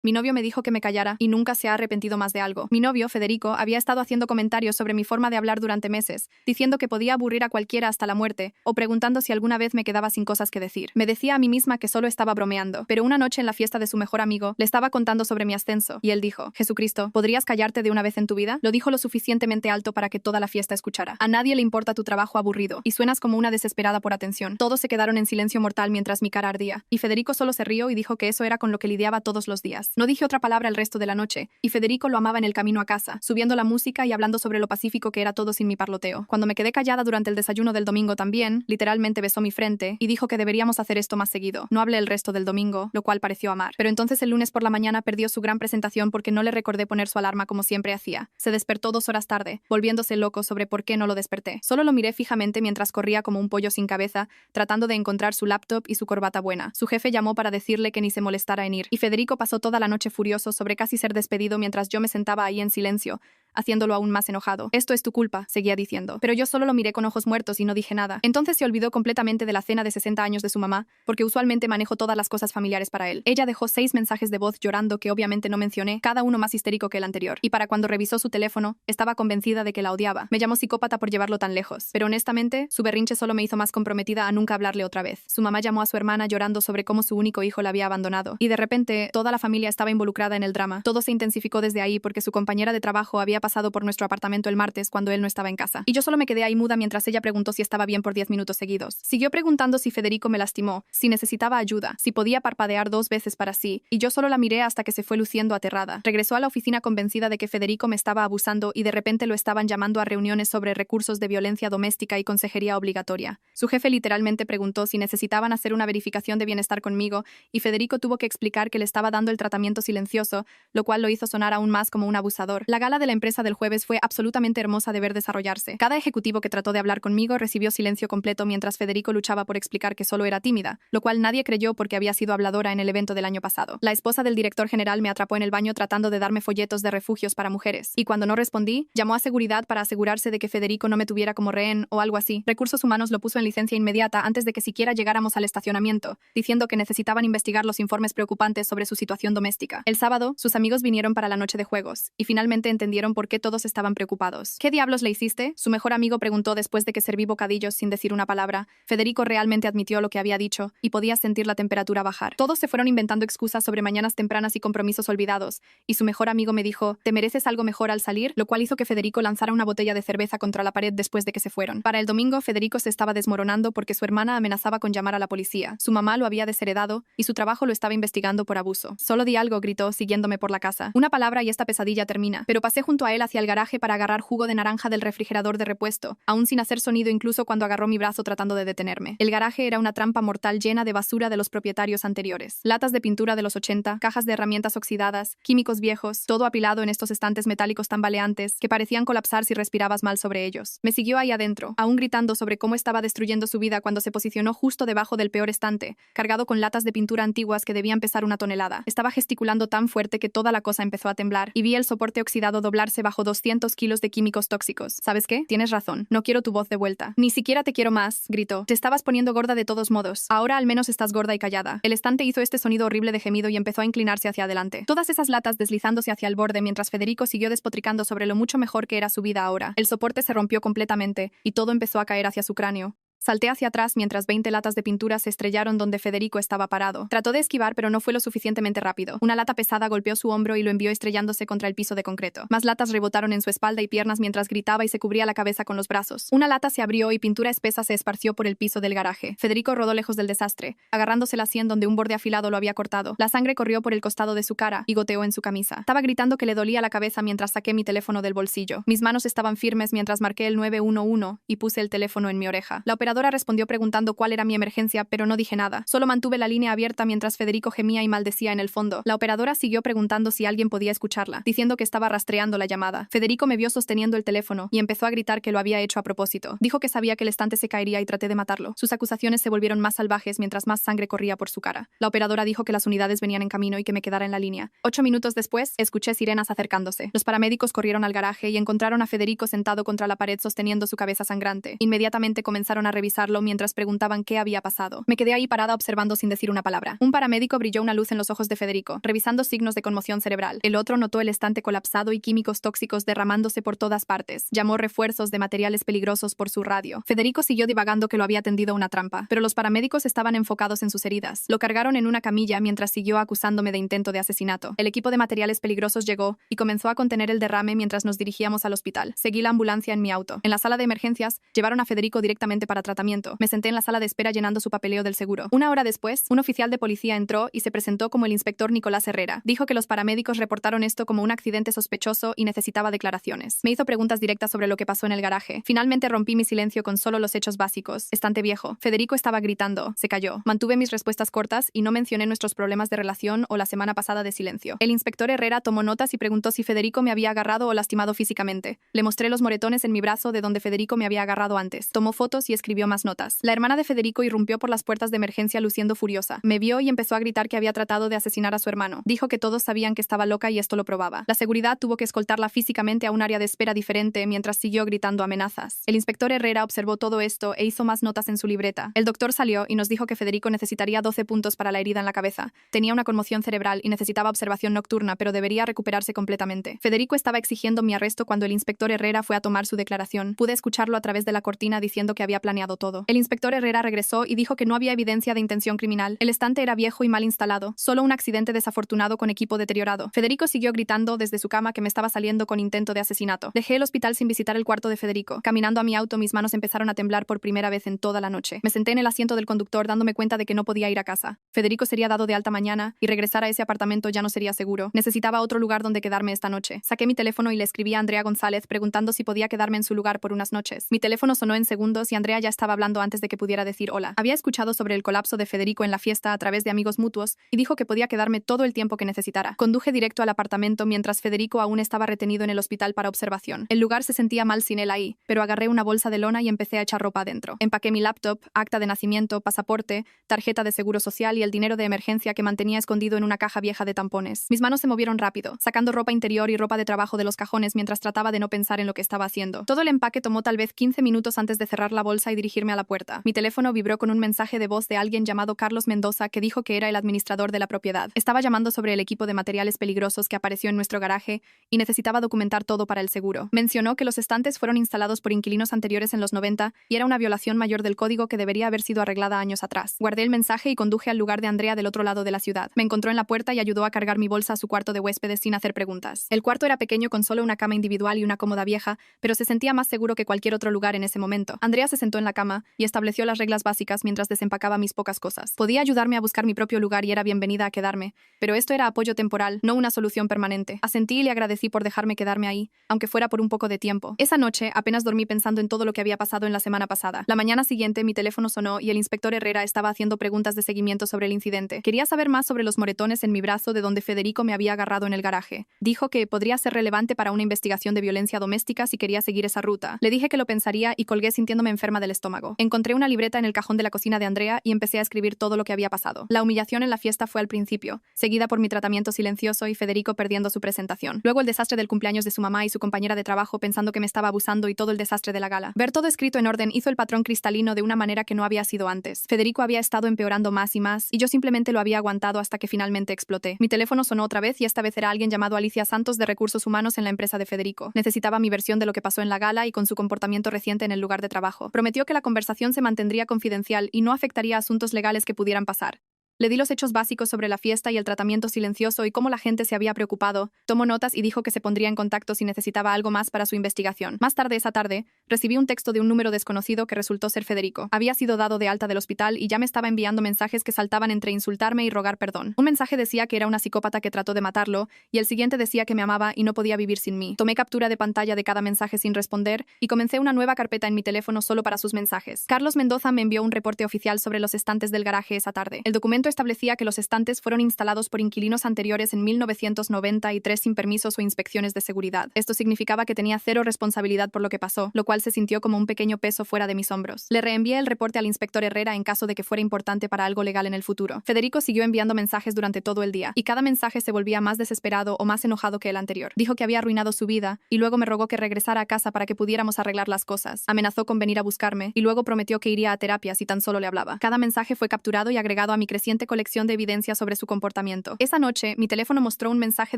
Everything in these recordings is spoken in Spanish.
Mi novio me dijo que me callara y nunca se ha arrepentido más de algo. Mi novio, Federico, había estado haciendo comentarios sobre mi forma de hablar durante meses, diciendo que podía aburrir a cualquiera hasta la muerte, o preguntando si alguna vez me quedaba sin cosas que decir. Me decía a mí misma que solo estaba bromeando, pero una noche en la fiesta de su mejor amigo, le estaba contando sobre mi ascenso, y él dijo: Jesucristo, ¿podrías callarte de una vez en tu vida? Lo dijo lo suficientemente alto para que toda la fiesta escuchara. A nadie le importa tu trabajo aburrido, y suenas como una desesperada por atención. Todos se quedaron en silencio mortal mientras mi cara ardía, y Federico solo se rió y dijo que eso era con lo que lidiaba todos los días. No dije otra palabra el resto de la noche, y Federico lo amaba en el camino a casa, subiendo la música y hablando sobre lo pacífico que era todo sin mi parloteo. Cuando me quedé callada durante el desayuno del domingo también, literalmente besó mi frente y dijo que deberíamos hacer esto más seguido. No hablé el resto del domingo, lo cual pareció amar. Pero entonces el lunes por la mañana perdió su gran presentación porque no le recordé poner su alarma como siempre hacía. Se despertó 2 horas tarde, volviéndose loco sobre por qué no lo desperté. Solo lo miré fijamente mientras corría como un pollo sin cabeza, tratando de encontrar su laptop y su corbata buena. Su jefe llamó para decirle que ni se molestara en ir, y Federico pasó toda la noche furioso sobre casi ser despedido mientras yo me sentaba ahí en silencio, haciéndolo aún más enojado. Esto es tu culpa, seguía diciendo. Pero yo solo lo miré con ojos muertos y no dije nada. Entonces se olvidó completamente de la cena de 60 años de su mamá, porque usualmente manejo todas las cosas familiares para él. Ella dejó 6 mensajes de voz llorando que obviamente no mencioné, cada uno más histérico que el anterior. Y para cuando revisó su teléfono, estaba convencida de que la odiaba. Me llamó psicópata por llevarlo tan lejos. Pero honestamente, su berrinche solo me hizo más comprometida a nunca hablarle otra vez. Su mamá llamó a su hermana llorando sobre cómo su único hijo la había abandonado. Y de repente, toda la familia estaba involucrada en el drama. Todo se intensificó desde ahí porque su compañera de trabajo había pasado por nuestro apartamento el martes cuando él no estaba en casa. Y yo solo me quedé ahí muda mientras ella preguntó si estaba bien por 10 minutos seguidos. Siguió preguntando si Federico me lastimó, si necesitaba ayuda, si podía parpadear 2 veces para sí, y yo solo la miré hasta que se fue luciendo aterrada. Regresó a la oficina convencida de que Federico me estaba abusando y de repente lo estaban llamando a reuniones sobre recursos de violencia doméstica y consejería obligatoria. Su jefe literalmente preguntó si necesitaban hacer una verificación de bienestar conmigo, y Federico tuvo que explicar que le estaba dando el tratamiento silencioso, lo cual lo hizo sonar aún más como un abusador. La gala de la empresa del jueves fue absolutamente hermosa de ver desarrollarse. Cada ejecutivo que trató de hablar conmigo recibió silencio completo mientras Federico luchaba por explicar que solo era tímida, lo cual nadie creyó porque había sido habladora en el evento del año pasado. La esposa del director general me atrapó en el baño tratando de darme folletos de refugios para mujeres, y cuando no respondí, llamó a seguridad para asegurarse de que Federico no me tuviera como rehén o algo así. Recursos Humanos lo puso en licencia inmediata antes de que siquiera llegáramos al estacionamiento, diciendo que necesitaban investigar los informes preocupantes sobre su situación doméstica. El sábado, sus amigos vinieron para la noche de juegos, y finalmente entendieron por qué todos estaban preocupados. ¿Qué diablos le hiciste?, su mejor amigo preguntó después de que serví bocadillos sin decir una palabra. Federico realmente admitió lo que había dicho, y podía sentir la temperatura bajar. Todos se fueron inventando excusas sobre mañanas tempranas y compromisos olvidados, y su mejor amigo me dijo: ¿te mereces algo mejor al salir?, lo cual hizo que Federico lanzara una botella de cerveza contra la pared después de que se fueron. Para el domingo, Federico se estaba desmoronando porque su hermana amenazaba con llamar a la policía. Su mamá lo había desheredado, y su trabajo lo estaba investigando por abuso. Solo di algo, gritó, siguiéndome por la casa. Una palabra y esta pesadilla termina. Pero pasé junto a él hacia el garaje para agarrar jugo de naranja del refrigerador de repuesto, aún sin hacer sonido incluso cuando agarró mi brazo tratando de detenerme. El garaje era una trampa mortal llena de basura de los propietarios anteriores. Latas de pintura de los 80, cajas de herramientas oxidadas, químicos viejos, todo apilado en estos estantes metálicos tambaleantes que parecían colapsar si respirabas mal sobre ellos. Me siguió ahí adentro, aún gritando sobre cómo estaba destruyendo su vida cuando se posicionó justo debajo del peor estante, cargado con latas de pintura antiguas que debían pesar 1 tonelada. Estaba gesticulando tan fuerte que toda la cosa empezó a temblar, y vi el soporte oxidado doblarse bajo 200 kilos de químicos tóxicos. ¿Sabes qué? Tienes razón. No quiero tu voz de vuelta. Ni siquiera te quiero más, gritó. Te estabas poniendo gorda de todos modos. Ahora al menos estás gorda y callada. El estante hizo este sonido horrible de gemido y empezó a inclinarse hacia adelante. Todas esas latas deslizándose hacia el borde mientras Federico siguió despotricando sobre lo mucho mejor que era su vida ahora. El soporte se rompió completamente, y todo empezó a caer hacia su cráneo. Salté hacia atrás mientras 20 latas de pintura se estrellaron donde Federico estaba parado. Trató de esquivar, pero no fue lo suficientemente rápido. Una lata pesada golpeó su hombro y lo envió estrellándose contra el piso de concreto. Más latas rebotaron en su espalda y piernas mientras gritaba y se cubría la cabeza con los brazos. Una lata se abrió y pintura espesa se esparció por el piso del garaje. Federico rodó lejos del desastre, agarrándose la sien donde un borde afilado lo había cortado. La sangre corrió por el costado de su cara y goteó en su camisa. Estaba gritando que le dolía la cabeza mientras saqué mi teléfono del bolsillo. Mis manos estaban firmes mientras marqué el 911 y puse el teléfono en mi oreja. La operadora respondió preguntando cuál era mi emergencia, pero no dije nada. Solo mantuve la línea abierta mientras Federico gemía y maldecía en el fondo. La operadora siguió preguntando si alguien podía escucharla, diciendo que estaba rastreando la llamada. Federico me vio sosteniendo el teléfono y empezó a gritar que lo había hecho a propósito. Dijo que sabía que el estante se caería y traté de matarlo. Sus acusaciones se volvieron más salvajes mientras más sangre corría por su cara. La operadora dijo que las unidades venían en camino y que me quedara en la línea. 8 minutos después, escuché sirenas acercándose. Los paramédicos corrieron al garaje y encontraron a Federico sentado contra la pared sosteniendo su cabeza sangrante. Inmediatamente comenzaron a revisarlo mientras preguntaban qué había pasado. Me quedé ahí parada observando sin decir una palabra. Un paramédico brilló una luz en los ojos de Federico, revisando signos de conmoción cerebral. El otro notó el estante colapsado y químicos tóxicos derramándose por todas partes. Llamó refuerzos de materiales peligrosos por su radio. Federico siguió divagando que lo había tendido una trampa, pero los paramédicos estaban enfocados en sus heridas. Lo cargaron en una camilla mientras siguió acusándome de intento de asesinato. El equipo de materiales peligrosos llegó y comenzó a contener el derrame mientras nos dirigíamos al hospital. Seguí la ambulancia en mi auto. En la sala de emergencias, llevaron a Federico directamente para tratamiento. Me senté en la sala de espera llenando su papeleo del seguro. Una hora después, un oficial de policía entró y se presentó como el inspector Nicolás Herrera. Dijo que los paramédicos reportaron esto como un accidente sospechoso y necesitaba declaraciones. Me hizo preguntas directas sobre lo que pasó en el garaje. Finalmente rompí mi silencio con solo los hechos básicos. Estante viejo. Federico estaba gritando. Se calló. Mantuve mis respuestas cortas y no mencioné nuestros problemas de relación o la semana pasada de silencio. El inspector Herrera tomó notas y preguntó si Federico me había agarrado o lastimado físicamente. Le mostré los moretones en mi brazo de donde Federico me había agarrado antes. Tomó fotos y escribió más notas. La hermana de Federico irrumpió por las puertas de emergencia luciendo furiosa. Me vio y empezó a gritar que había tratado de asesinar a su hermano. Dijo que todos sabían que estaba loca y esto lo probaba. La seguridad tuvo que escoltarla físicamente a un área de espera diferente mientras siguió gritando amenazas. El inspector Herrera observó todo esto e hizo más notas en su libreta. El doctor salió y nos dijo que Federico necesitaría 12 puntos para la herida en la cabeza. Tenía una conmoción cerebral y necesitaba observación nocturna, pero debería recuperarse completamente. Federico estaba exigiendo mi arresto cuando el inspector Herrera fue a tomar su declaración. Pude escucharlo a través de la cortina diciendo que había planeado todo. El inspector Herrera regresó y dijo que no había evidencia de intención criminal. El estante era viejo y mal instalado, solo un accidente desafortunado con equipo deteriorado. Federico siguió gritando desde su cama que me estaba saliendo con intento de asesinato. Dejé el hospital sin visitar el cuarto de Federico. Caminando a mi auto, mis manos empezaron a temblar por primera vez en toda la noche. Me senté en el asiento del conductor dándome cuenta de que no podía ir a casa. Federico sería dado de alta mañana y regresar a ese apartamento ya no sería seguro. Necesitaba otro lugar donde quedarme esta noche. Saqué mi teléfono y le escribí a Andrea González preguntando si podía quedarme en su lugar por unas noches. Mi teléfono sonó en segundos y Andrea ya estaba hablando antes de que pudiera decir hola. Había escuchado sobre el colapso de Federico en la fiesta a través de amigos mutuos y dijo que podía quedarme todo el tiempo que necesitara. Conduje directo al apartamento mientras Federico aún estaba retenido en el hospital para observación. El lugar se sentía mal sin él ahí, pero agarré una bolsa de lona y empecé a echar ropa adentro. Empaqué mi laptop, acta de nacimiento, pasaporte, tarjeta de seguro social y el dinero de emergencia que mantenía escondido en una caja vieja de tampones. Mis manos se movieron rápido, sacando ropa interior y ropa de trabajo de los cajones mientras trataba de no pensar en lo que estaba haciendo. Todo el empaque tomó tal vez 15 minutos antes de cerrar la bolsa y dirigirme a la puerta. Mi teléfono vibró con un mensaje de voz de alguien llamado Carlos Mendoza que dijo que era el administrador de la propiedad. Estaba llamando sobre el equipo de materiales peligrosos que apareció en nuestro garaje y necesitaba documentar todo para el seguro. Mencionó que los estantes fueron instalados por inquilinos anteriores en los 90 y era una violación mayor del código que debería haber sido arreglada años atrás. Guardé el mensaje y conduje al lugar de Andrea del otro lado de la ciudad. Me encontró en la puerta y ayudó a cargar mi bolsa a su cuarto de huéspedes sin hacer preguntas. El cuarto era pequeño con solo una cama individual y una cómoda vieja, pero se sentía más seguro que cualquier otro lugar en ese momento. Andrea se sentó en la cama y estableció las reglas básicas mientras desempacaba mis pocas cosas. Podía ayudarme a buscar mi propio lugar y era bienvenida a quedarme, pero esto era apoyo temporal, no una solución permanente. Asentí y le agradecí por dejarme quedarme ahí, aunque fuera por un poco de tiempo. Esa noche apenas dormí pensando en todo lo que había pasado en la semana pasada. La mañana siguiente mi teléfono sonó y el inspector Herrera estaba haciendo preguntas de seguimiento sobre el incidente. Quería saber más sobre los moretones en mi brazo de donde Federico me había agarrado en el garaje. Dijo que podría ser relevante para una investigación de violencia doméstica si quería seguir esa ruta. Le dije que lo pensaría y colgué sintiéndome enferma del estómago. Encontré una libreta en el cajón de la cocina de Andrea y empecé a escribir todo lo que había pasado. La humillación en la fiesta fue al principio, seguida por mi tratamiento silencioso y Federico perdiendo su presentación. Luego el desastre del cumpleaños de su mamá y su compañera de trabajo pensando que me estaba abusando y todo el desastre de la gala. Ver todo escrito en orden hizo el patrón cristalino de una manera que no había sido antes. Federico había estado empeorando más y más y yo simplemente lo había aguantado hasta que finalmente exploté. Mi teléfono sonó otra vez y esta vez era alguien llamado Alicia Santos de Recursos Humanos en la empresa de Federico. Necesitaba mi versión de lo que pasó en la gala y con su comportamiento reciente en el lugar de trabajo. Prometió que la conversación se mantendría confidencial y no afectaría asuntos legales que pudieran pasar. Le di los hechos básicos sobre la fiesta y el tratamiento silencioso y cómo la gente se había preocupado. Tomó notas y dijo que se pondría en contacto si necesitaba algo más para su investigación. Más tarde esa tarde, recibí un texto de un número desconocido que resultó ser Federico. Había sido dado de alta del hospital y ya me estaba enviando mensajes que saltaban entre insultarme y rogar perdón. Un mensaje decía que era una psicópata que trató de matarlo y el siguiente decía que me amaba y no podía vivir sin mí. Tomé captura de pantalla de cada mensaje sin responder y comencé una nueva carpeta en mi teléfono solo para sus mensajes. Carlos Mendoza me envió un reporte oficial sobre los estantes del garaje esa tarde. El documento documento establecía que los estantes fueron instalados por inquilinos anteriores en 1993 sin permisos o inspecciones de seguridad. Esto significaba que tenía cero responsabilidad por lo que pasó, lo cual se sintió como un pequeño peso fuera de mis hombros. Le reenvié el reporte al inspector Herrera en caso de que fuera importante para algo legal en el futuro. Federico siguió enviando mensajes durante todo el día, y cada mensaje se volvía más desesperado o más enojado que el anterior. Dijo que había arruinado su vida, y luego me rogó que regresara a casa para que pudiéramos arreglar las cosas. Amenazó con venir a buscarme, y luego prometió que iría a terapia si tan solo le hablaba. Cada mensaje fue capturado y agregado a mi creciente colección de evidencia sobre su comportamiento. Esa noche, mi teléfono mostró un mensaje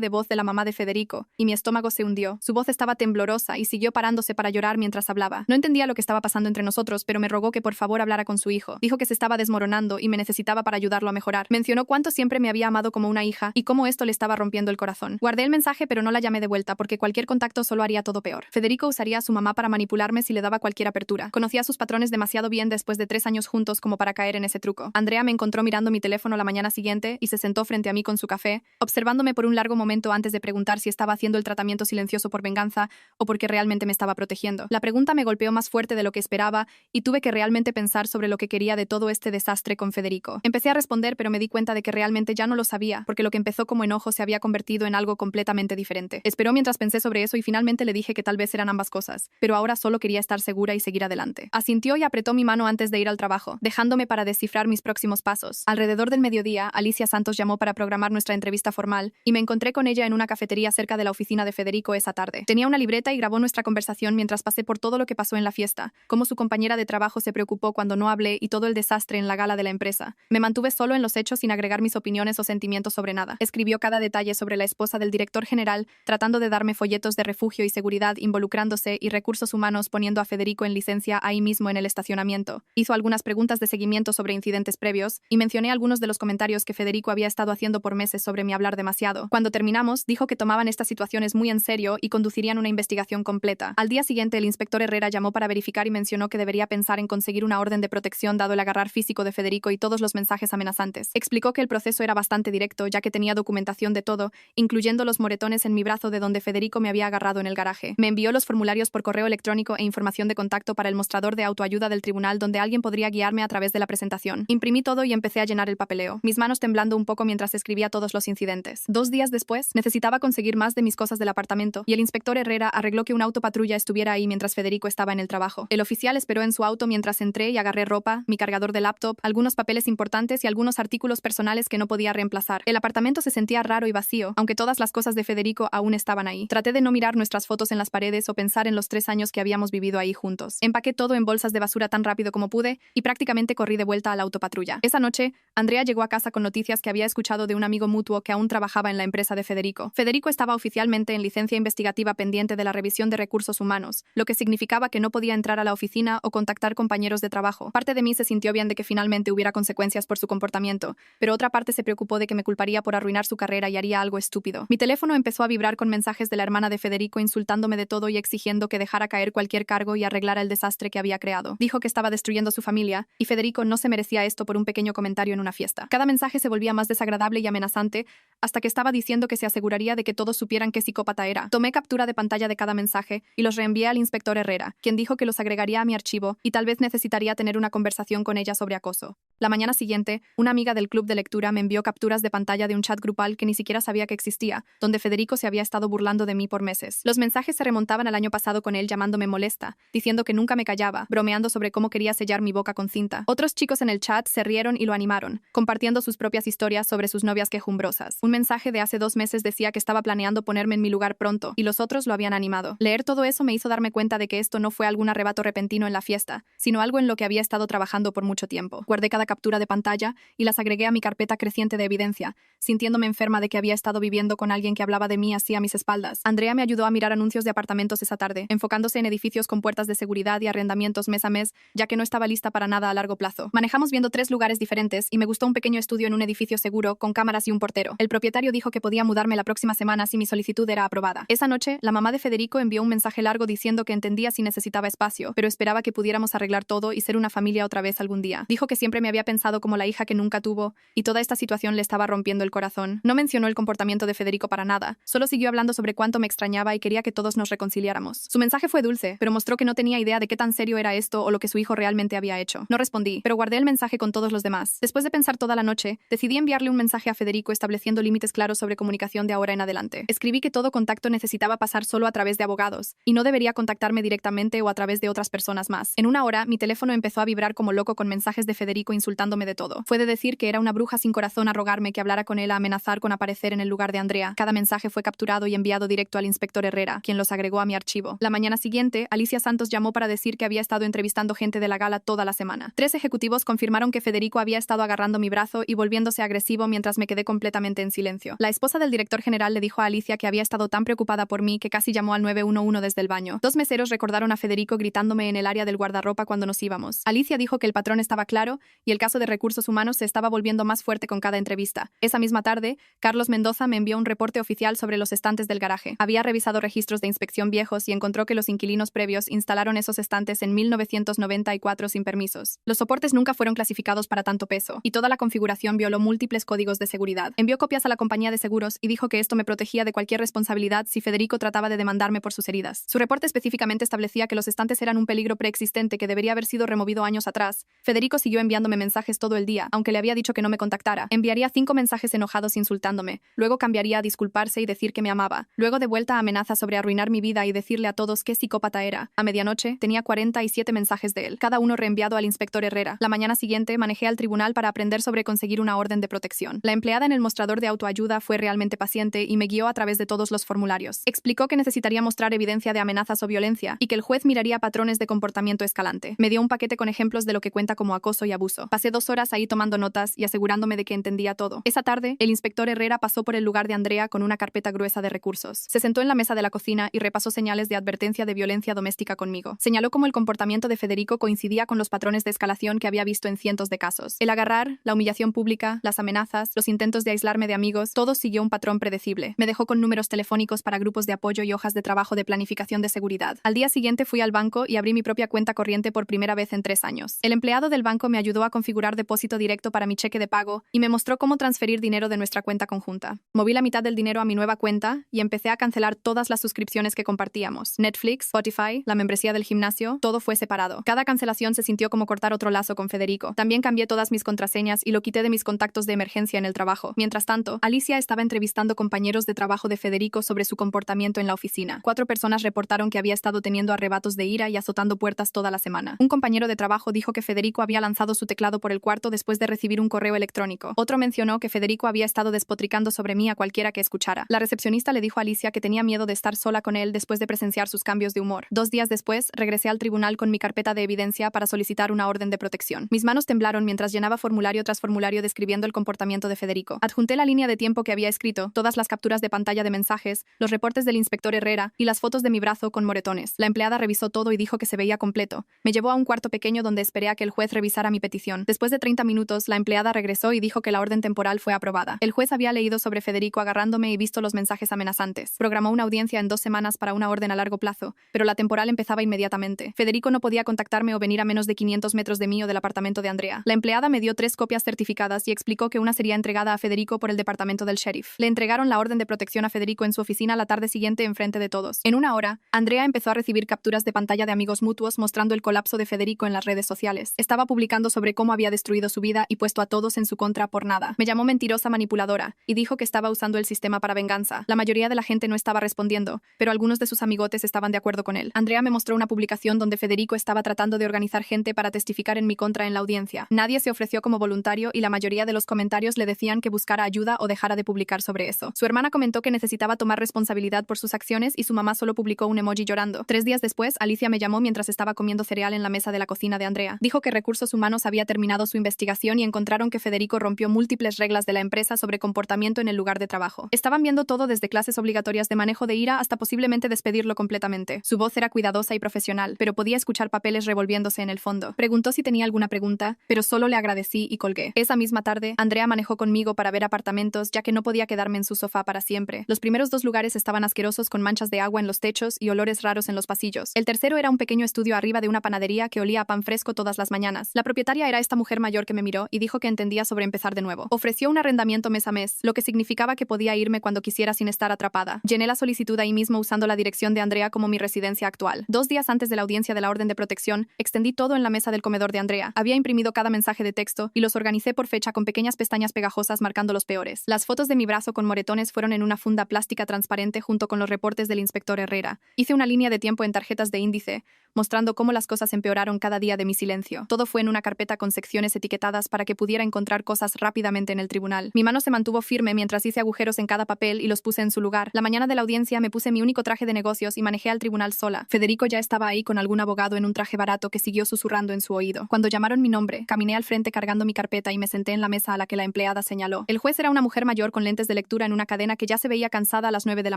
de voz de la mamá de Federico, y mi estómago se hundió. Su voz estaba temblorosa y siguió parándose para llorar mientras hablaba. No entendía lo que estaba pasando entre nosotros, pero me rogó que por favor hablara con su hijo. Dijo que se estaba desmoronando y me necesitaba para ayudarlo a mejorar. Mencionó cuánto siempre me había amado como una hija y cómo esto le estaba rompiendo el corazón. Guardé el mensaje, pero no la llamé de vuelta porque cualquier contacto solo haría todo peor. Federico usaría a su mamá para manipularme si le daba cualquier apertura. Conocía sus patrones demasiado bien después de 3 años juntos como para caer en ese truco. Andrea me encontró mirando mi teléfono la mañana siguiente y se sentó frente a mí con su café, observándome por un largo momento antes de preguntar si estaba haciendo el tratamiento silencioso por venganza o porque realmente me estaba protegiendo. La pregunta me golpeó más fuerte de lo que esperaba y tuve que realmente pensar sobre lo que quería de todo este desastre con Federico. Empecé a responder, pero me di cuenta de que realmente ya no lo sabía, porque lo que empezó como enojo se había convertido en algo completamente diferente. Esperó mientras pensé sobre eso y finalmente le dije que tal vez eran ambas cosas, pero ahora solo quería estar segura y seguir adelante. Asintió y apretó mi mano antes de ir al trabajo, dejándome para descifrar mis próximos pasos. Alrededor del mediodía, Alicia Santos llamó para programar nuestra entrevista formal y me encontré con ella en una cafetería cerca de la oficina de Federico esa tarde. Tenía una libreta y grabó nuestra conversación mientras pasé por todo lo que pasó en la fiesta, cómo su compañera de trabajo se preocupó cuando no hablé y todo el desastre en la gala de la empresa. Me mantuve solo en los hechos sin agregar mis opiniones o sentimientos sobre nada. Escribió cada detalle sobre la esposa del director general, tratando de darme folletos de refugio y seguridad involucrándose y recursos humanos poniendo a Federico en licencia ahí mismo en el estacionamiento. Hizo algunas preguntas de seguimiento sobre incidentes previos y mencioné algunos de los comentarios que Federico había estado haciendo por meses sobre mi hablar demasiado. Cuando terminamos, dijo que tomaban estas situaciones muy en serio y conducirían una investigación completa. Al día siguiente, el inspector Herrera llamó para verificar y mencionó que debería pensar en conseguir una orden de protección dado el agarrar físico de Federico y todos los mensajes amenazantes. Explicó que el proceso era bastante directo, ya que tenía documentación de todo, incluyendo los moretones en mi brazo de donde Federico me había agarrado en el garaje. Me envió los formularios por correo electrónico e información de contacto para el mostrador de autoayuda del tribunal donde alguien podría guiarme a través de la presentación. Imprimí todo y empecé a llenar el papeleo, mis manos temblando un poco mientras escribía todos los incidentes. 2 días después, necesitaba conseguir más de mis cosas del apartamento y el inspector Herrera arregló que un autopatrulla estuviera ahí mientras Federico estaba en el trabajo. El oficial esperó en su auto mientras entré y agarré ropa, mi cargador de laptop, algunos papeles importantes y algunos artículos personales que no podía reemplazar. El apartamento se sentía raro y vacío, aunque todas las cosas de Federico aún estaban ahí. Traté de no mirar nuestras fotos en las paredes o pensar en los 3 años que habíamos vivido ahí juntos. Empaqué todo en bolsas de basura tan rápido como pude y prácticamente corrí de vuelta a la autopatrulla. Esa noche, Andrea llegó a casa con noticias que había escuchado de un amigo mutuo que aún trabajaba en la empresa de Federico. Federico estaba oficialmente en licencia investigativa pendiente de la revisión de recursos humanos, lo que significaba que no podía entrar a la oficina o contactar compañeros de trabajo. Parte de mí se sintió bien de que finalmente hubiera consecuencias por su comportamiento, pero otra parte se preocupó de que me culparía por arruinar su carrera y haría algo estúpido. Mi teléfono empezó a vibrar con mensajes de la hermana de Federico insultándome de todo y exigiendo que dejara caer cualquier cargo y arreglara el desastre que había creado. Dijo que estaba destruyendo su familia, y Federico no se merecía esto por un pequeño comentario en una fiesta. Cada mensaje se volvía más desagradable y amenazante, hasta que estaba diciendo que se aseguraría de que todos supieran qué psicópata era. Tomé captura de pantalla de cada mensaje y los reenvié al inspector Herrera, quien dijo que los agregaría a mi archivo y tal vez necesitaría tener una conversación con ella sobre acoso. La mañana siguiente, una amiga del club de lectura me envió capturas de pantalla de un chat grupal que ni siquiera sabía que existía, donde Federico se había estado burlando de mí por meses. Los mensajes se remontaban al año pasado con él llamándome molesta, diciendo que nunca me callaba, bromeando sobre cómo quería sellar mi boca con cinta. Otros chicos en el chat se rieron y lo animaron, compartiendo sus propias historias sobre sus novias quejumbrosas. Un mensaje de hace 2 meses decía que estaba planeando ponerme en mi lugar pronto, y los otros lo habían animado. Leer todo eso me hizo darme cuenta de que esto no fue algún arrebato repentino en la fiesta, sino algo en lo que había estado trabajando por mucho tiempo. Guardé cada captura de pantalla y las agregué a mi carpeta creciente de evidencia, sintiéndome enferma de que había estado viviendo con alguien que hablaba de mí así a mis espaldas. Andrea me ayudó a mirar anuncios de apartamentos esa tarde, enfocándose en edificios con puertas de seguridad y arrendamientos mes a mes, ya que no estaba lista para nada a largo plazo. Manejamos viendo 3 lugares diferentes y me gustó un pequeño estudio en un edificio seguro, con cámaras y un portero. El propietario dijo que podía mudarme la próxima semana si mi solicitud era aprobada. Esa noche, la mamá de Federico envió un mensaje largo diciendo que entendía si necesitaba espacio, pero esperaba que pudiéramos arreglar todo y ser una familia otra vez algún día. Dijo que siempre me había pensado como la hija que nunca tuvo, y toda esta situación le estaba rompiendo el corazón. No mencionó el comportamiento de Federico para nada, solo siguió hablando sobre cuánto me extrañaba y quería que todos nos reconciliáramos. Su mensaje fue dulce, pero mostró que no tenía idea de qué tan serio era esto o lo que su hijo realmente había hecho. No respondí, pero guardé el mensaje con todos los demás. Después de pensar pensar toda la noche, decidí enviarle un mensaje a Federico estableciendo límites claros sobre comunicación de ahora en adelante. Escribí que todo contacto necesitaba pasar solo a través de abogados, y no debería contactarme directamente o a través de otras personas más. En una hora, mi teléfono empezó a vibrar como loco con mensajes de Federico insultándome de todo. Fue de decir que era una bruja sin corazón a rogarme que hablara con él, a amenazar con aparecer en el lugar de Andrea. Cada mensaje fue capturado y enviado directo al inspector Herrera, quien los agregó a mi archivo. La mañana siguiente, Alicia Santos llamó para decir que había estado entrevistando gente de la gala toda la semana. 3 ejecutivos confirmaron que Federico había estado agarrando mi brazo y volviéndose agresivo mientras me quedé completamente en silencio. La esposa del director general le dijo a Alicia que había estado tan preocupada por mí que casi llamó al 911 desde el baño. 2 meseros recordaron a Federico gritándome en el área del guardarropa cuando nos íbamos. Alicia dijo que el patrón estaba claro y el caso de recursos humanos se estaba volviendo más fuerte con cada entrevista. Esa misma tarde, Carlos Mendoza me envió un reporte oficial sobre los estantes del garaje. Había revisado registros de inspección viejos y encontró que los inquilinos previos instalaron esos estantes en 1994 sin permisos. Los soportes nunca fueron clasificados para tanto peso, y toda la configuración violó múltiples códigos de seguridad. Envió copias a la compañía de seguros y dijo que esto me protegía de cualquier responsabilidad si Federico trataba de demandarme por sus heridas. Su reporte específicamente establecía que los estantes eran un peligro preexistente que debería haber sido removido años atrás. Federico siguió enviándome mensajes todo el día, aunque le había dicho que no me contactara. Enviaría 5 mensajes enojados insultándome. Luego cambiaría a disculparse y decir que me amaba. Luego de vuelta a amenazas sobre arruinar mi vida y decirle a todos qué psicópata era. A medianoche, tenía 47 mensajes de él, cada uno reenviado al inspector Herrera. La mañana siguiente, manejé al tribunal para aprender sobre conseguir una orden de protección. La empleada en el mostrador de autoayuda fue realmente paciente y me guió a través de todos los formularios. Explicó que necesitaría mostrar evidencia de amenazas o violencia y que el juez miraría patrones de comportamiento escalante. Me dio un paquete con ejemplos de lo que cuenta como acoso y abuso. Pasé 2 horas ahí tomando notas y asegurándome de que entendía todo. Esa tarde, el inspector Herrera pasó por el lugar de Andrea con una carpeta gruesa de recursos. Se sentó en la mesa de la cocina y repasó señales de advertencia de violencia doméstica conmigo. Señaló cómo el comportamiento de Federico coincidía con los patrones de escalación que había visto en cientos de casos. El agarrar, la humillación pública, las amenazas, los intentos de aislarme de amigos, todo siguió un patrón predecible. Me dejó con números telefónicos para grupos de apoyo y hojas de trabajo de planificación de seguridad. Al día siguiente fui al banco y abrí mi propia cuenta corriente por primera vez en 3 años. El empleado del banco me ayudó a configurar depósito directo para mi cheque de pago y me mostró cómo transferir dinero de nuestra cuenta conjunta. Moví la mitad del dinero a mi nueva cuenta y empecé a cancelar todas las suscripciones que compartíamos. Netflix, Spotify, la membresía del gimnasio, todo fue separado. Cada cancelación se sintió como cortar otro lazo con Federico. También cambié todas mis contraseñas y lo quité de mis contactos de emergencia en el trabajo. Mientras tanto, Alicia estaba entrevistando compañeros de trabajo de Federico sobre su comportamiento en la oficina. 4 personas reportaron que había estado teniendo arrebatos de ira y azotando puertas toda la semana. Un compañero de trabajo dijo que Federico había lanzado su teclado por el cuarto después de recibir un correo electrónico. Otro mencionó que Federico había estado despotricando sobre mí a cualquiera que escuchara. La recepcionista le dijo a Alicia que tenía miedo de estar sola con él después de presenciar sus cambios de humor. 2 días después, regresé al tribunal con mi carpeta de evidencia para solicitar una orden de protección. Mis manos temblaron mientras llenaba formulario tras formulario describiendo el comportamiento de Federico. Adjunté la línea de tiempo que había escrito, todas las capturas de pantalla de mensajes, los reportes del inspector Herrera y las fotos de mi brazo con moretones. La empleada revisó todo y dijo que se veía completo. Me llevó a un cuarto pequeño donde esperé a que el juez revisara mi petición. Después de 30 minutos, la empleada regresó y dijo que la orden temporal fue aprobada. El juez había leído sobre Federico agarrándome y visto los mensajes amenazantes. Programó una audiencia en 2 semanas para una orden a largo plazo, pero la temporal empezaba inmediatamente. Federico no podía contactarme o venir a menos de 500 metros de mí o del apartamento de Andrea. La empleada me dio 3 copias certificadas y explicó que una sería entregada a Federico por el departamento del sheriff. Le entregaron la orden de protección a Federico en su oficina la tarde siguiente enfrente de todos. En una hora, Andrea empezó a recibir capturas de pantalla de amigos mutuos mostrando el colapso de Federico en las redes sociales. Estaba publicando sobre cómo había destruido su vida y puesto a todos en su contra por nada. Me llamó mentirosa manipuladora y dijo que estaba usando el sistema para venganza. La mayoría de la gente no estaba respondiendo, pero algunos de sus amigotes estaban de acuerdo con él. Andrea me mostró una publicación donde Federico estaba tratando de organizar gente para testificar en mi contra en la audiencia. Nadie se ofreció como voluntario y la mayoría de los comentarios le decían que buscara ayuda o dejara de publicar sobre eso. Su hermana comentó que necesitaba tomar responsabilidad por sus acciones y su mamá solo publicó un emoji llorando. 3 días después, Alicia me llamó mientras estaba comiendo cereal en la mesa de la cocina de Andrea. Dijo que Recursos Humanos había terminado su investigación y encontraron que Federico rompió múltiples reglas de la empresa sobre comportamiento en el lugar de trabajo. Estaban viendo todo desde clases obligatorias de manejo de ira hasta posiblemente despedirlo completamente. Su voz era cuidadosa y profesional, pero podía escuchar papeles revolviéndose en el fondo. Preguntó si tenía alguna pregunta, pero solo le agradecí y colgué. Esa misma tarde, Andrea manejó conmigo para ver apartamentos, ya que no podía quedarme en su sofá para siempre. Los primeros 2 lugares estaban asquerosos con manchas de agua en los techos y olores raros en los pasillos. El tercero era un pequeño estudio arriba de una panadería que olía a pan fresco todas las mañanas. La propietaria era esta mujer mayor que me miró y dijo que entendía sobre empezar de nuevo. Ofreció un arrendamiento mes a mes, lo que significaba que podía irme cuando quisiera sin estar atrapada. Llené la solicitud ahí mismo usando la dirección de Andrea como mi residencia actual. 2 días antes de la audiencia de la orden de protección, extendí todo en la mesa del comedor de Andrea. Había imprimido cada mensaje de texto y los organicé por fecha con pequeñas pestañas pegajosas marcando los peores. Las fotos de mi brazo con moretones fueron en una funda plástica transparente junto con los reportes del inspector Herrera. Hice una línea de tiempo en tarjetas de índice, mostrando cómo las cosas empeoraron cada día de mi silencio. Todo fue en una carpeta con secciones etiquetadas para que pudiera encontrar cosas rápidamente en el tribunal. Mi mano se mantuvo firme mientras hice agujeros en cada papel y los puse en su lugar. La mañana de la audiencia me puse mi único traje de negocios y manejé al tribunal sola. Federico ya estaba ahí con algún abogado en un traje barato que siguió susurrando en su oído. Cuando llamaron mi nombre, caminé al frente cargando mi carpeta y me senté en la mesa a la que la empleada señaló. El juez era una mujer mayor con lentes de lectura en una cadena que ya se veía cansada a las 9 de la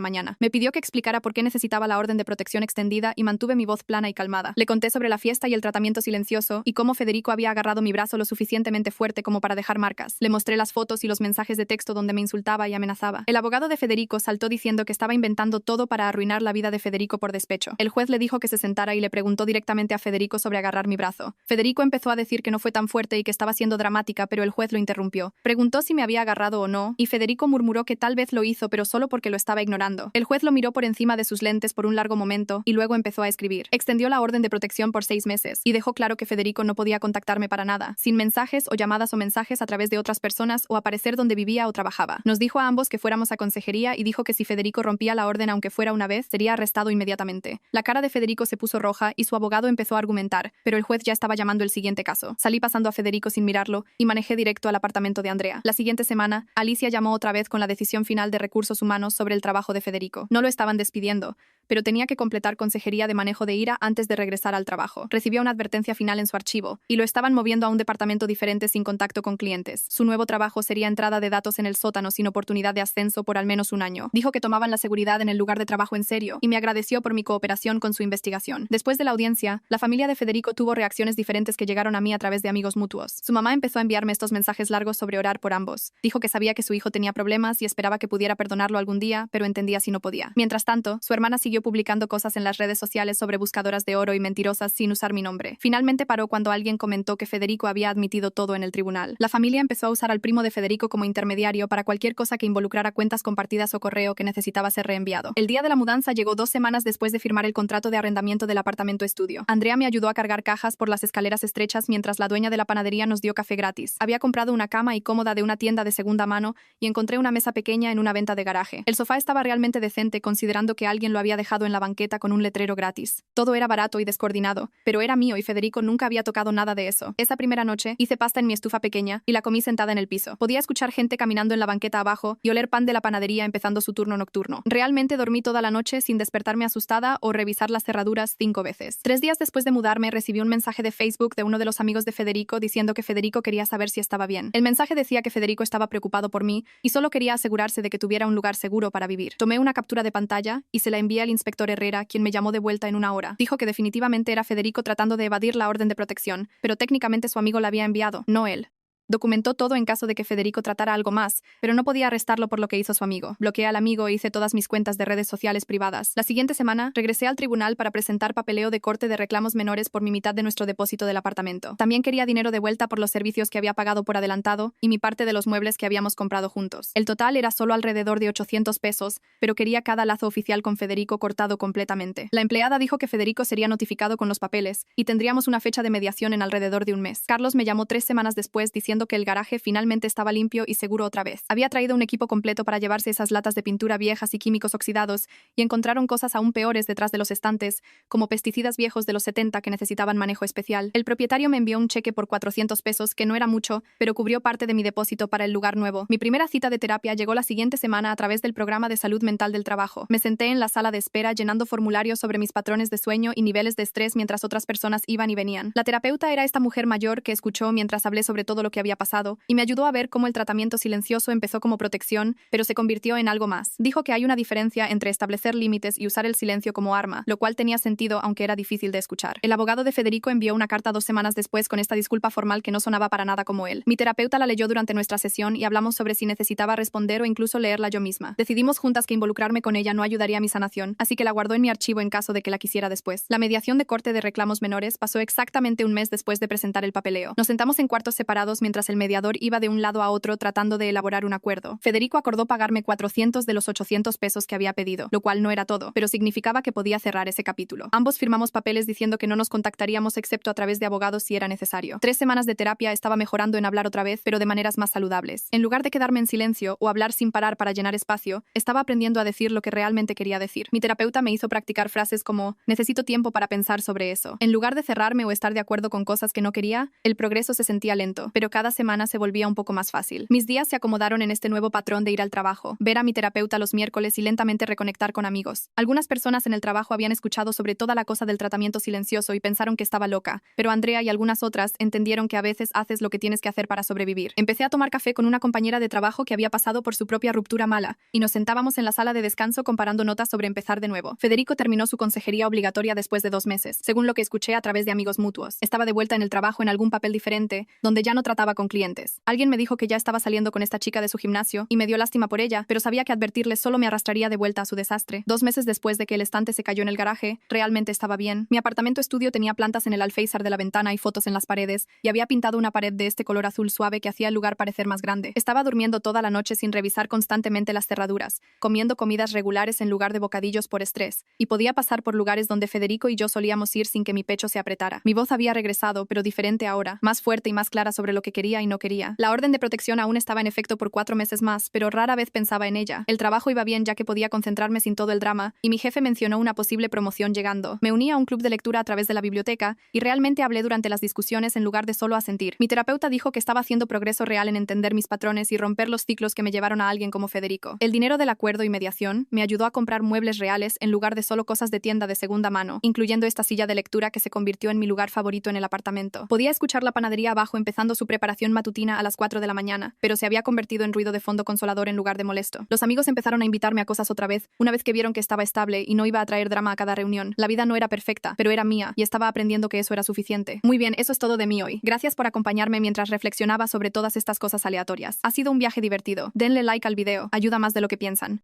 mañana. Me pidió que explicara por qué necesitaba la orden de protección extendida y mantuve mi voz plana y calmada. Le conté sobre la fiesta y el tratamiento silencioso y cómo Federico había agarrado mi brazo lo suficientemente fuerte como para dejar marcas. Le mostré las fotos y los mensajes de texto donde me insultaba y amenazaba. El abogado de Federico saltó diciendo que estaba inventando todo para arruinar la vida de Federico por despecho. El juez le dijo que se sentara y le preguntó directamente a Federico sobre agarrar mi brazo. Federico empezó a decir que no fue tan fuerte y que estaba siendo dramática, pero el juez lo interrumpió. Preguntó si me había agarrado o no, y Federico murmuró que tal vez lo hizo, pero solo porque lo estaba ignorando. El juez lo miró por encima de sus lentes por un largo momento y luego empezó a escribir. Extendió la orden de protección por 6 meses y dejó claro que Federico no podía contactarme para nada, sin mensajes o llamadas o mensajes a través de otras personas o aparecer donde vivía o trabajaba. Nos dijo a ambos que fuéramos a consejería y dijo que si Federico rompía la orden aunque fuera una vez, sería arrestado inmediatamente. La cara de Federico se puso roja y su abogado empezó a argumentar, pero el juez ya estaba llamando el siguiente caso. Salí pasando a Federico sin mirarlo y manejé directo al apartamento de Andrea. La siguiente semana, Alicia llamó otra vez con la decisión final de Recursos Humanos sobre el trabajo de Federico. No lo estaban despidiendo, pero tenía que completar consejería de manejo de ira antes de regresar al trabajo. Recibió una advertencia final en su archivo, y lo estaban moviendo a un departamento diferente sin contacto con clientes. Su nuevo trabajo sería entrada de datos en el sótano sin oportunidad de ascenso por al menos un año. Dijo que tomaban la seguridad en el lugar de trabajo en serio, y me agradeció por mi cooperación con su investigación. Después de la audiencia, la familia de Federico tuvo reacciones diferentes que llegaron a mí a través de amigos mutuos. Su mamá empezó a enviarme estos mensajes largos sobre orar por ambos. Dijo que sabía que su hijo tenía problemas y esperaba que pudiera perdonarlo algún día, pero entendía si no podía. Mientras tanto, su hermana siguió publicando cosas en las redes sociales sobre buscadoras de oro y mentirosas sin usar mi nombre. Finalmente paró cuando alguien comentó que Federico había admitido todo en el tribunal. La familia empezó a usar al primo de Federico como intermediario para cualquier cosa que involucrara cuentas compartidas o correo que necesitaba ser reenviado. El día de la mudanza llegó 2 semanas después de firmar el contrato de arrendamiento del apartamento estudio. Andrea me ayudó a cargar cajas por las escaleras estrechas mientras la dueña de la panadería nos dio café gratis. Había comprado una cama y cómoda de una tienda de segunda mano y encontré una mesa pequeña en una venta de garaje. El sofá estaba realmente decente considerando que alguien lo había dejado en la banqueta con un letrero gratis. Todo era barato y descoordinado, pero era mío y Federico nunca había tocado nada de eso. Esa primera noche hice pasta en mi estufa pequeña y la comí sentada en el piso. Podía escuchar gente caminando en la banqueta abajo y oler pan de la panadería empezando su turno nocturno. Realmente dormí toda la noche sin despertarme asustada o revisar las cerraduras 5 veces. 3 días después de mudarme recibí un mensaje de Facebook de uno de los amigos de Federico diciendo que Federico quería saber si estaba bien. El mensaje decía que Federico estaba preocupado por mí y solo quería asegurarse de que tuviera un lugar seguro para vivir. Tomé una captura de pantalla y se la envié al inspector Herrera, quien me llamó de vuelta en una hora. Dijo que definitivamente era Federico tratando de evadir la orden de protección, pero técnicamente su amigo la había enviado, no él. Documentó todo en caso de que Federico tratara algo más, pero no podía arrestarlo por lo que hizo su amigo. Bloqueé al amigo e hice todas mis cuentas de redes sociales privadas. La siguiente semana, regresé al tribunal para presentar papeleo de corte de reclamos menores por mi mitad de nuestro depósito del apartamento. También quería dinero de vuelta por los servicios que había pagado por adelantado y mi parte de los muebles que habíamos comprado juntos. El total era solo alrededor de 800 pesos, pero quería cada lazo oficial con Federico cortado completamente. La empleada dijo que Federico sería notificado con los papeles y tendríamos una fecha de mediación en alrededor de un mes. Carlos me llamó 3 semanas después diciendo que el garaje finalmente estaba limpio y seguro otra vez. Había traído un equipo completo para llevarse esas latas de pintura viejas y químicos oxidados y encontraron cosas aún peores detrás de los estantes, como pesticidas viejos de los 70 que necesitaban manejo especial. El propietario me envió un cheque por 400 pesos, que no era mucho, pero cubrió parte de mi depósito para el lugar nuevo. Mi primera cita de terapia llegó la siguiente semana a través del programa de salud mental del trabajo. Me senté en la sala de espera llenando formularios sobre mis patrones de sueño y niveles de estrés mientras otras personas iban y venían. La terapeuta era esta mujer mayor que escuchó mientras hablé sobre todo lo que había pasado y me ayudó a ver cómo el tratamiento silencioso empezó como protección, pero se convirtió en algo más. Dijo que hay una diferencia entre establecer límites y usar el silencio como arma, lo cual tenía sentido aunque era difícil de escuchar. El abogado de Federico envió una carta 2 semanas después con esta disculpa formal que no sonaba para nada como él. Mi terapeuta la leyó durante nuestra sesión y hablamos sobre si necesitaba responder o incluso leerla yo misma. Decidimos juntas que involucrarme con ella no ayudaría a mi sanación, así que la guardó en mi archivo en caso de que la quisiera después. La mediación de corte de reclamos menores pasó exactamente un mes después de presentar el papeleo. Nos sentamos en cuartos separados mientras mientras el mediador iba de un lado a otro tratando de elaborar un acuerdo. Federico acordó pagarme 400 de los 800 pesos que había pedido, lo cual no era todo, pero significaba que podía cerrar ese capítulo. Ambos firmamos papeles diciendo que no nos contactaríamos excepto a través de abogados si era necesario. 3 semanas de terapia estaba mejorando en hablar otra vez, pero de maneras más saludables. En lugar de quedarme en silencio o hablar sin parar para llenar espacio, estaba aprendiendo a decir lo que realmente quería decir. Mi terapeuta me hizo practicar frases como «necesito tiempo para pensar sobre eso». En lugar de cerrarme o estar de acuerdo con cosas que no quería, el progreso se sentía lento, pero cada semana se volvía un poco más fácil. Mis días se acomodaron en este nuevo patrón de ir al trabajo, ver a mi terapeuta los miércoles y lentamente reconectar con amigos. Algunas personas en el trabajo habían escuchado sobre toda la cosa del tratamiento silencioso y pensaron que estaba loca, pero Andrea y algunas otras entendieron que a veces haces lo que tienes que hacer para sobrevivir. Empecé a tomar café con una compañera de trabajo que había pasado por su propia ruptura mala, y nos sentábamos en la sala de descanso comparando notas sobre empezar de nuevo. Federico terminó su consejería obligatoria después de 2 meses, según lo que escuché a través de amigos mutuos. Estaba de vuelta en el trabajo en algún papel diferente, donde ya no trataba con clientes. Alguien me dijo que ya estaba saliendo con esta chica de su gimnasio, y me dio lástima por ella, pero sabía que advertirle solo me arrastraría de vuelta a su desastre. 2 meses después de que el estante se cayó en el garaje, realmente estaba bien. Mi apartamento estudio tenía plantas en el alféizar de la ventana y fotos en las paredes, y había pintado una pared de este color azul suave que hacía el lugar parecer más grande. Estaba durmiendo toda la noche sin revisar constantemente las cerraduras, comiendo comidas regulares en lugar de bocadillos por estrés, y podía pasar por lugares donde Federico y yo solíamos ir sin que mi pecho se apretara. Mi voz había regresado, pero diferente ahora, más fuerte y más clara sobre lo que quería y no quería. La orden de protección aún estaba en efecto por 4 meses más, pero rara vez pensaba en ella. El trabajo iba bien ya que podía concentrarme sin todo el drama, y mi jefe mencionó una posible promoción llegando. Me uní a un club de lectura a través de la biblioteca, y realmente hablé durante las discusiones en lugar de solo asentir. Mi terapeuta dijo que estaba haciendo progreso real en entender mis patrones y romper los ciclos que me llevaron a alguien como Federico. El dinero del acuerdo y mediación me ayudó a comprar muebles reales en lugar de solo cosas de tienda de segunda mano, incluyendo esta silla de lectura que se convirtió en mi lugar favorito en el apartamento. Podía escuchar la panadería abajo empezando su preparación matutina a las 4 de la mañana, pero se había convertido en ruido de fondo consolador en lugar de molesto. Los amigos empezaron a invitarme a cosas otra vez, una vez que vieron que estaba estable y no iba a traer drama a cada reunión. La vida no era perfecta, pero era mía, y estaba aprendiendo que eso era suficiente. Muy bien, eso es todo de mí hoy. Gracias por acompañarme mientras reflexionaba sobre todas estas cosas aleatorias. Ha sido un viaje divertido. Denle like al video, ayuda más de lo que piensan.